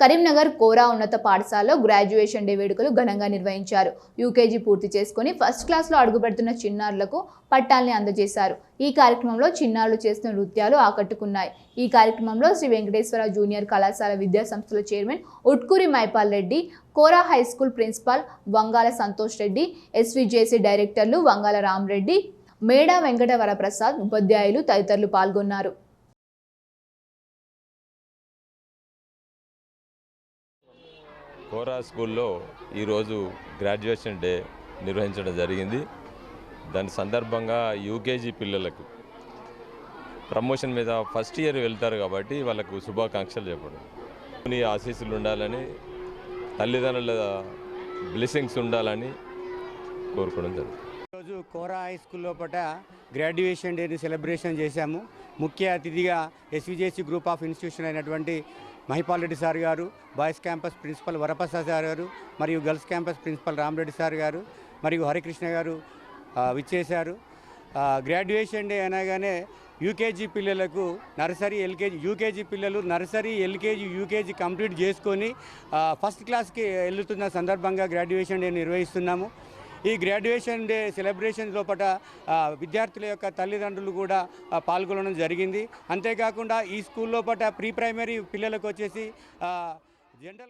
కరీంనగర్ కోరా ఉన్నత పాఠశాలలో graduation day వేడుకలు ఘనంగా నిర్వహించారు. యూకేజీ పూర్తి చేసుకుని ఫస్ట్ క్లాస్లో అడుగుపెడుతున్న చిన్నారులకు పట్టాల్ని అందజేశారు. ఈ కార్యక్రమంలో చిన్నారులు చేస్తున్న నృత్యాలు ఆకట్టుకున్నాయి. ఈ కార్యక్రమంలో శ్రీ వెంకటేశ్వర జూనియర్ కళాశాల విద్యా సంస్థల chairman Utkuri Maipal Reddy, Kora high school principal Vangala Santosh Reddy, SVJC డైరెక్టర్లు వంగాల రామరెడ్డి, మేడా వెంకట వరప్రసాద్, ఉపాధ్యాయులు తదితరులు పాల్గొన్నారు. కోరా స్కూల్లో ఈరోజు గ్రాడ్యుయేషన్ డే నిర్వహించడం జరిగింది. దాని సందర్భంగా యూకేజీ పిల్లలకు ప్రమోషన్ మీద ఫస్ట్ ఇయర్ వెళ్తారు కాబట్టి వాళ్ళకు శుభాకాంక్షలు చెప్పడం, నీ ఆశీస్సులు ఉండాలని, తల్లిదండ్రుల బ్లెస్సింగ్స్ ఉండాలని కోరుకోవడం జరుగుతుంది. ఈరోజు కోరా హై స్కూల్ లోపల గ్రాడ్యుయేషన్ డేని సెలబ్రేషన్ చేశాము. ముఖ్య అతిథిగా ఎస్విజేసి గ్రూప్ ఆఫ్ ఇన్స్టిట్యూషన్ అయినటువంటి మహిపాల్ రెడ్డి సార్ గారు, boys campus principal Varaprasad sir గారు, మరియు girls campus principal Ramareddy sir గారు, మరియు హరికృష్ణ గారు విచ్చేశారు. గ్రాడ్యుయేషన్ డే అనగానే యూకేజీ పిల్లలకు నర్సరీ, ఎల్కేజీ, యూకేజీ పిల్లలు నర్సరీ, ఎల్కేజీ, యూకేజీ కంప్లీట్ చేసుకొని ఫస్ట్ క్లాస్కి వెళ్తున్న సందర్భంగా గ్రాడ్యుయేషన్ డే నిర్వహిస్తున్నాము. ఈ గ్రాడ్యుయేషన్ డే సెలబ్రేషన్ లోపల విద్యార్థుల యొక్క తల్లిదండ్రులు కూడా పాల్గొనడం జరిగింది. అంతేకాకుండా ఈ స్కూల్ లోపల ప్రీ ప్రైమరీ పిల్లలకు వచ్చేసి జనరల్